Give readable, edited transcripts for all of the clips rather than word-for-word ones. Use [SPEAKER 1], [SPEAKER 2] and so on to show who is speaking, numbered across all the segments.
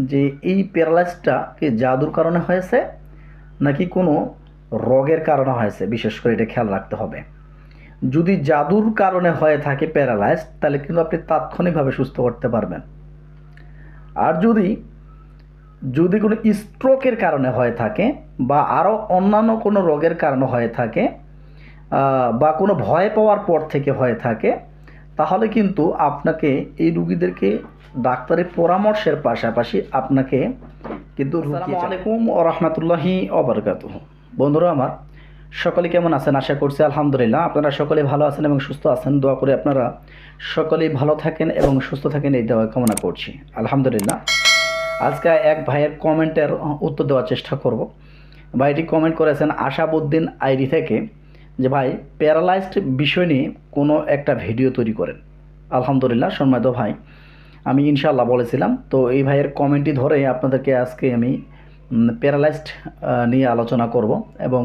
[SPEAKER 1] যে এই প্যারালাইসটা কি জাদুর কারণে হয়েছে নাকি কোনো রোগের কারণে হয়েছে, বিশেষ করে এটা খেয়াল রাখতে হবে। যদি জাদুর কারণে হয়ে থাকে প্যারালাইজ, তাহলে কিন্তু আপনি তাৎক্ষণিকভাবে সুস্থ করতে পারবেন। আর যদি যদি কোনো স্ট্রোকের কারণে হয়ে থাকে বা আরও অন্যান্য কোনো রোগের কারণে হয়ে থাকে বা কোনো ভয় পাওয়ার পর থেকে হয়ে থাকে, তাহলে কিন্তু আপনাকে এই রুগীদেরকে ডাক্তারের পরামর্শের পাশাপাশি আপনাকে কিন্তু আসসালামু আলাইকুম ওয়া রাহমাতুল্লাহি ওয়া বারাকাতুহু। বন্ধুরা আমার, সকলে কেমন আছেন? আশা করছি আলহামদুলিল্লাহ আপনারা সকলে ভালো আছেন এবং সুস্থ আছেন। দোয়া করে আপনারা সকলেই ভালো থাকেন এবং সুস্থ থাকেন, এই দোয়া কামনা করছি আলহামদুলিল্লাহ। আজকে এক ভাইয়ের কমেন্টের উত্তর দেওয়ার চেষ্টা করব। ভাইটি কমেন্ট করেছেন আশাবুদ্দিন আইডি থেকে, যে ভাই প্যারালাইজড বিষয় নিয়ে কোনো একটা ভিডিও তৈরি করেন। আলহামদুলিল্লাহ সম্মানিত ভাই, আমি ইনশাআল্লাহ বলেছিলাম। তো এই ভাইয়ের কমেন্টটি ধরে আপনাদেরকে আজকে আমি প্যারালাইজড নিয়ে আলোচনা করব এবং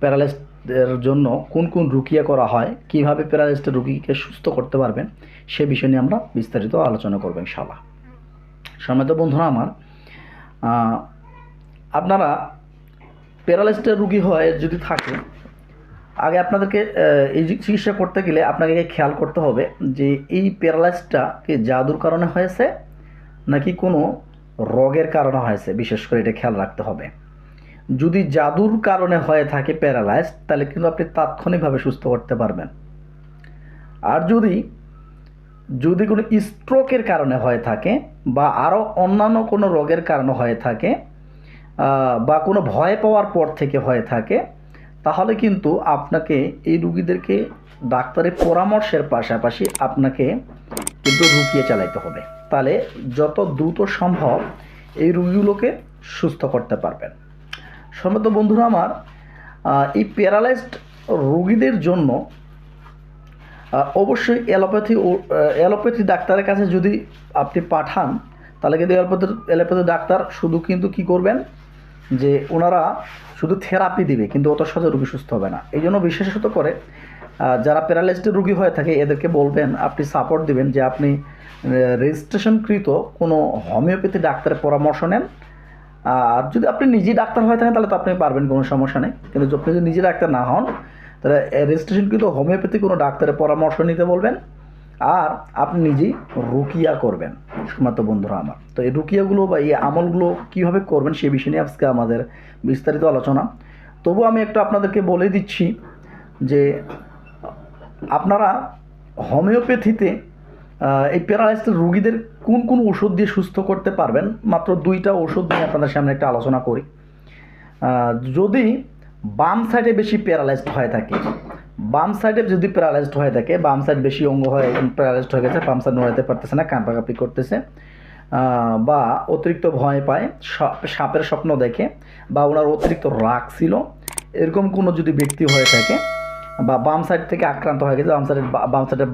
[SPEAKER 1] প্যারালাইজডের জন্য কোন কোন রুকিয়া করা হয়, কীভাবে প্যারালাইজড রুগীকে সুস্থ করতে পারবেন, সে বিষয় নিয়ে আমরা বিস্তারিত আলোচনা করব ইনশাআল্লাহ। সম্মানিত বন্ধুরা আমার, আপনারা প্যারালাইজড রুগী হয়ে যদি থাকে, আগে আপনাদেরকে এই চিকিৎসা করতে গেলে আপনাকে খেয়াল করতে হবে যে এই প্যারালাইজটা কি জাদুর কারণে হয়েছে নাকি কোনো রোগের কারণে হয়েছে, বিশেষ করে এটা খেয়াল রাখতে হবে। যদি জাদুর কারণে হয়ে থাকে প্যারালাইজ, তাহলে কিন্তু আপনি তাৎক্ষণিকভাবে সুস্থ করতে পারবেন। আর যদি যদি কোনো স্ট্রোকের কারণে হয়ে থাকে বা আরও অন্যান্য কোনো রোগের কারণে হয়ে থাকে বা কোনো ভয় পাওয়ার পর থেকে হয়ে থাকে, তাহলে কিন্তু আপনাকে এই রুগীদেরকে ডাক্তারের পরামর্শের পাশাপাশি আপনাকে কিন্তু রুকিয়ে চালাইতে হবে। তাহলে যত দ্রুত সম্ভব এই রুগীগুলোকে সুস্থ করতে পারবেন। সম্মানিত বন্ধুরা আমার, এই প্যারালাইজড রুগীদের জন্য অবশ্যই অ্যালোপ্যাথি ডাক্তারের কাছে যদি আপনি পাঠান, তাহলে কিন্তু অ্যালোপ্যাথি ডাক্তার শুধু কিন্তু কী করবেন, যে ওনারা শুধু থেরাপি দিবে, কিন্তু অত সহজে রুগী সুস্থ হবে না। এই জন্য বিশেষত করে যারা প্যারালাইজড রুগী হয়ে থাকে এদেরকে বলবেন, আপনি সাপোর্ট দিবেন যে আপনি রেজিস্ট্রেশনকৃত কোনো হোমিওপ্যাথি ডাক্তারের পরামর্শ নেন। আর যদি আপনি নিজেই ডাক্তার হয়ে থাকেন তাহলে তো আপনি পারবেন, কোনো সমস্যা নেই। কিন্তু আপনি যদি নিজে ডাক্তার না হন, তাহলে রেজিস্ট্রেশনকৃত হোমিওপ্যাথি কোনো ডাক্তারের পরামর্শ নিতে বলবেন, আর আপনি নিজেই রুকিয়া করবেন। সম্মানিত বন্ধুরা আমার, তো এই রুকিয়াগুলো বা এই আমলগুলো কীভাবে করবেন সে বিষয় নিয়ে আজকে আমাদের বিস্তারিত আলোচনা। তবু আমি একটু আপনাদেরকে বলে দিচ্ছি যে আপনারা হোমিওপ্যাথিতে এই প্যারালাইজড রুগীদের কোন কোন ওষুধ দিয়ে সুস্থ করতে পারবেন, মাত্র 2টা ওষুধ নিয়ে আপনাদের সামনে একটা আলোচনা করি। যদি বাম সাইডে বেশি প্যারালাইজড হয়ে থাকে, বাম সাইডে যদি প্যারালাইজড হয়ে থাকে, বাম সাইড বেশি অঙ্গ হয়ে প্যারালাইজড হয়ে গেছে, বাম সাইড নড়াতে পারতেছে না, কাঁপাকাঁপি করতেছে, বা অতিরিক্ত ভয় পায়, সাপের স্বপ্ন দেখে, বা ওনার অতিরিক্ত রাগ ছিল, এরকম কোনো যদি ব্যক্তি হয়ে থাকে, বা বাম সাইড থেকে আক্রান্ত হয়ে গেছে, বাম সাইডের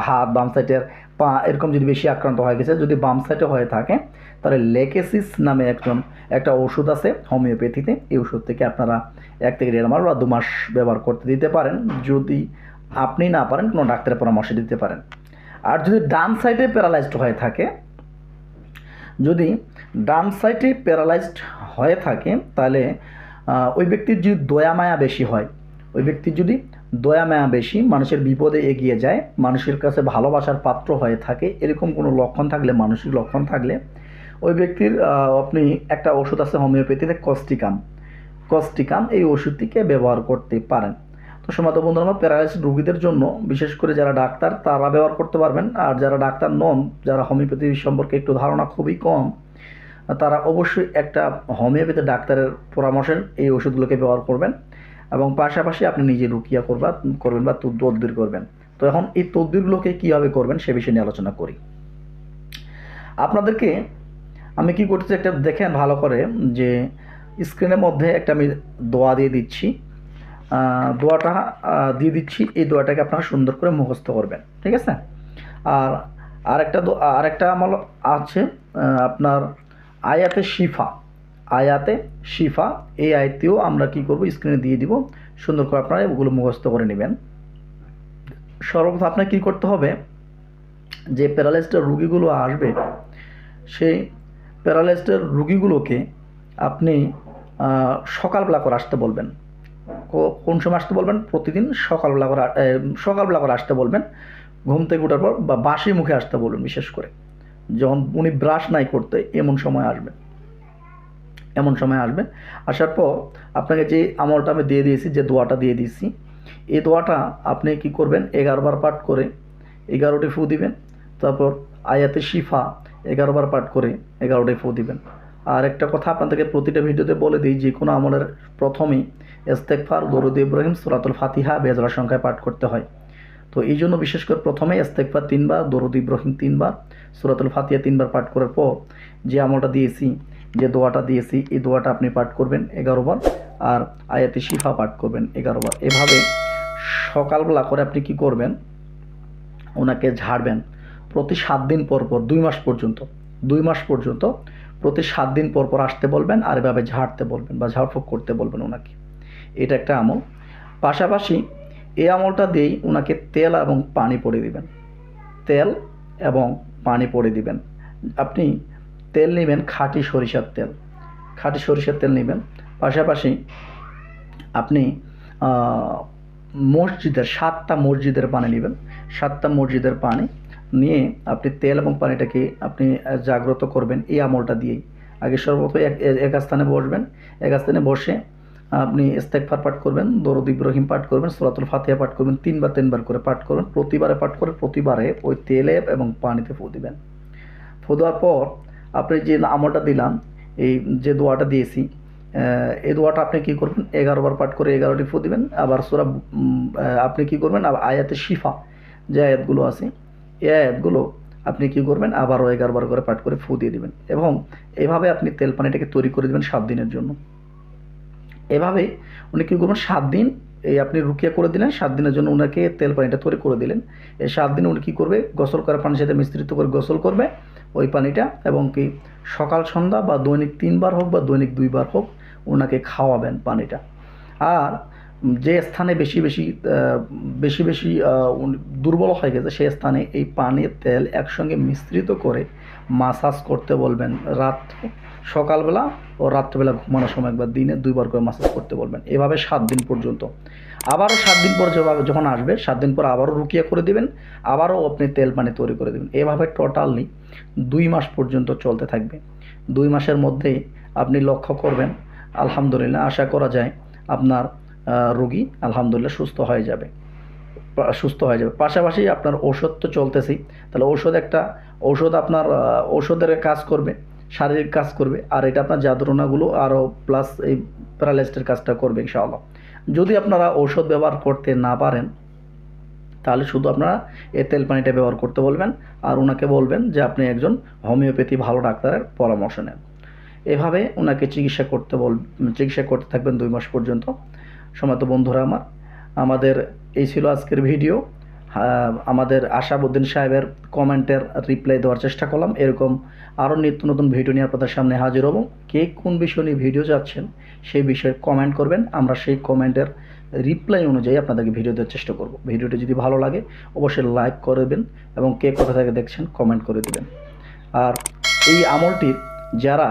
[SPEAKER 1] হাত, বাম সাইডের পা এরকম যদি বেশি আক্রান্ত হয়ে গেছে, যদি বাম সাইডে হয়ে থাকে, তাহলে লেকেসিস নামে একটা ওষুধ আছে হোমিওপ্যাথিতে। এই ওষুধ থেকে আপনারা 1 থেকে 1.5 মাস বা 2 মাস ব্যবহার করতে দিতে পারেন। যদি আপনি না পারেন, কোনো ডাক্তারের পরামর্শ দিতে পারেন। আর যদি ডান সাইডে প্যারালাইজড হয়ে থাকে, যদি ডান সাইডে প্যারালাইজড হয়ে থাকে, তাহলে ওই ব্যক্তির যদি দয়া মায়া বেশি হয়, ওই ব্যক্তির যদি দয়া মায়া বেশি, মানুষের বিপদে এগিয়ে যায়, মানুষের কাছে ভালোবাসার পাত্র হয়ে থাকে, এরকম কোনো লক্ষণ থাকলে, মানসিক লক্ষণ থাকলে, ওই ব্যক্তির আপনি একটা ওষুধ আছে হোমিওপ্যাথিতে কস্টিকাম, এই ওষুধটিকে ব্যবহার করতে পারেন। তো সম্মানিত বন্ধুরা আমার, প্যারালাইসিস রোগীদের জন্য বিশেষ করে যারা ডাক্তার তারা ব্যবহার করতে পারবেন। আর যারা ডাক্তার নন, যারা হোমিওপ্যাথি সম্পর্কে একটু ধারণা খুবই কম, তারা অবশ্যই একটা হোমিওপ্যাথি ডাক্তারের পরামর্শের এই ওষুধগুলোকে ব্যবহার করবেন এবং পাশাপাশি আপনি নিজে রুকিয়া করবেন বা তদবির করবেন। তো এখন এই তদবিরগুলোকে কীভাবে করবেন সে বিষয়ে নিয়ে আলোচনা করি। আপনাদেরকে আমি কি করতেছি, একটা দেখেন ভালো করে, যে স্ক্রিনের মধ্যে একটা আমি দোয়া দিয়ে দিচ্ছি, দোয়াটা দিয়ে দিচ্ছি। এই দোয়াটাকে আপনারা সুন্দর করে মুখস্থ করবেন, ঠিক আছে? আর আরেকটা আমল আছে আপনার আয়াতে শিফা, এই আয়াতেও আমরা কি করব, স্ক্রিনে দিয়ে দিব, সুন্দর করে আপনারা ওগুলো মুখস্থ করে নেবেন। সর্বপ্রথম আপনার কী করতে হবে, যে প্যারালাইজড রুগীগুলো আসবে, সেই প্যারালাইজডের রুগীগুলোকে আপনি সকালবেলা করে আসতে বলবেন। কোন সময় আসতে বলবেন? প্রতিদিন সকালবেলা করে আসতে বলবেন, ঘুম থেকে ওঠার পর, বা বাসি মুখে আসতে বলবেন। বিশেষ করে যখন উনি ব্রাশ নাই করতে, এমন সময় আসবেন। আসার পর আপনাকে যে আমলটা আমি দিয়ে দিয়েছি, যে দোয়াটা দিয়ে দিয়েছি, এই দোয়াটা আপনি কি করবেন? 11 বার পাঠ করে 11টি ফু দিবেন। তারপর আয়াতে শিফা 11 বার পাঠ করে 11টি ফু দিবেন। আর একটা কথা আপনাদেরকে প্রতিটা ভিডিওতে বলে দিই, যে কোনো আমলের প্রথমেই ইস্তেগফার, দরুদ ইব্রাহিম, সূরাতুল ফাতিহা বেজোড়া সংখ্যায় পাঠ করতে হয়। তো এই জন্য বিশেষ করে প্রথমে ইস্তেগফার 3 বার, দরুদ ইব্রাহিম 3 বার, সূরাতুল ফাতিহা 3 বার পাঠ করার পর যে আমলটা দিয়েছি, যে দোয়াটা দিয়েছি, এই দোয়াটা আপনি পাঠ করবেন 11 বার, আর আয়াতে শিফা পাঠ করবেন 11 বার। এভাবে সকালবেলা করে আপনি কি করবেন? ওনাকে ঝাড়বেন প্রতি 7 দিন পর পর, 2 মাস পর্যন্ত প্রতি 7 দিন পর পর আসতে বলবেন, আর এভাবে ঝাড়তে বলবেন বা ঝাড়ফুঁক করতে বলবেন ওনাকে। এটা একটা আমল। পাশাপাশি এই আমলটা দিয়েই ওনাকে তেল এবং পানি পড়ে দিবেন। আপনি তেল নেবেন খাঁটি সরিষার তেল নেবেন। পাশাপাশি আপনি মসজিদের 7টা মসজিদের পানি নেবেন। 7টা মসজিদের পানি নিয়ে আপনি তেল এবং পানিটাকে আপনি জাগ্রত করবেন এই আমলটা দিয়েই। আগে সর্বপ্রথম এক স্থানে বসবেন। এক স্থানে বসে আপনি ইস্তেগফার পাঠ করবেন, দরুদ ইব্রাহিম পাঠ করবেন, সূরাতুল ফাতিহা পাঠ করবেন, 3 বার করে পাঠ করবেন। প্রতিবারে ওই তেলে এবং পানিতে ফু দিবেন। ফু দেওয়ার পর আপনি যে আমলটা দিলাম, এই যে দোয়াটা দিয়েছি, এই দোয়াটা আপনি কী করবেন? 11 বার পাঠ করে 11টি ফু দিবেন। আবার আপনি কী করবেন? আয়াতে শিফা যে আয়াতগুলো আছে, এই আয়াতগুলো আপনি কী করবেন? আবারও 11 বার করে পাঠ করে ফু দিয়ে দিবেন। এবং এভাবে আপনি তেল পানিটাকে তৈরি করে দেবেন 7 দিনের জন্য। এভাবে উনি কী করবেন? 7 দিন এই আপনি রুকিয়া করে দিলেন, 7 দিনের জন্য ওনাকে তেল পানিটা তৈরি করে দিলেন। এই 7 দিনে উনি কী করবে? গোসল করা পানির সাথে মিশ্রিত করে গোসল করবে ওই পানিটা, এবং কি সকাল সন্ধ্যা বা দৈনিক 3 বার হোক বা দৈনিক 2 বার হোক ওনাকে খাওয়াবেন পানিটা। আর যে স্থানে বেশি দুর্বল হয়ে গেছে, সেই স্থানে এই পানির তেল একসঙ্গে মিশ্রিত করে মাসাজ করতে বলবেন। সকালবেলা ও রাত্রেবেলা ঘুমানোর সময় একবার দিনে 2 বার করে মাসাজ করতে বলবেন। এভাবে 7 দিন পর্যন্ত। আবারও 7 দিন পর যখন আসবে, 7 দিন পর আবারও রুকিয়া করে দেবেন, আবারও আপনি তেল পানি তৈরি করে দেবেন। এভাবে টোটালি 2 মাস পর্যন্ত চলতে থাকবে। 2 মাসের মধ্যেই আপনি লক্ষ্য করবেন, আলহামদুলিল্লাহ, আশা করা যায় আপনার রোগী আলহামদুলিল্লাহ সুস্থ হয়ে যাবে। পাশাপাশি আপনার ওষুধ তো চলতেছেই, তাহলে ঔষধ আপনার ঔষধের কাজ করবে, শারীরিক কাজ করবে, আর এটা আপনার জাদুটোনাগুলো আরও প্লাস এই প্যারালাইজডের কাজটা করবে ইনশাআল্লাহ। যদি আপনারা ঔষধ ব্যবহার করতে না পারেন, তাহলে শুধু আপনারা এই তেল পানিটা ব্যবহার করতে বলবেন, আর ওনাকে বলবেন যে আপনি একজন হোমিওপ্যাথি ভালো ডাক্তারের পরামর্শ নেন। এভাবে ওনাকে চিকিৎসা করতে থাকবেন 2 মাস পর্যন্ত। সম্মানিত বন্ধুরা আমাদের এই ছিল আজকের ভিডিও। আমাদের আশাবুদ্দিন সাহেবের কমেন্টের রিপ্লাই দেওয়ার চেষ্টা করলাম। এরকম আরও নিত্য নতুন ভিডিও নিয়ে আপনাদের সামনে হাজির হব। কে কোন বিষয় নিয়ে ভিডিও চাচ্ছেন সেই বিষয়ে কমেন্ট করবেন, আমরা সেই কমেন্টের রিপ্লাই অনুযায়ী আপনাদেরকে ভিডিও দেওয়ার চেষ্টা করব। ভিডিওটি যদি ভালো লাগে অবশ্যই লাইক করবেন, এবং কে কোথা থেকে দেখছেন কমেন্ট করে দেবেন। আর এই আমলটির যারা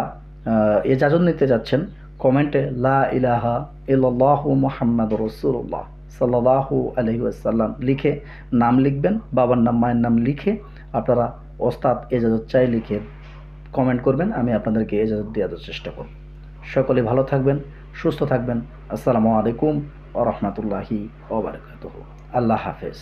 [SPEAKER 1] ইজাজত নিতে যাচ্ছেন, কমেন্টে লা ইলাহা ইল্লাল্লাহু মুহাম্মাদুর রাসূলুল্লাহ সাল্লাল্লাহু আলাইহি ওয়াসাল্লাম লিখে নাম লিখবেন, বাবার নাম মায়ের নাম লিখে আপনারা ওস্তাদ ইজাজত চাই লিখে কমেন্ট করবেন। আমি আপনাদেরকে ইজাজত দেওয়ার চেষ্টা করব। সকলে ভালো থাকবেন, সুস্থ থাকবেন। আসসালামু আলাইকুম ওয়া রাহমাতুল্লাহি ওয়া বারাকাতুহু। আল্লাহ হাফেজ।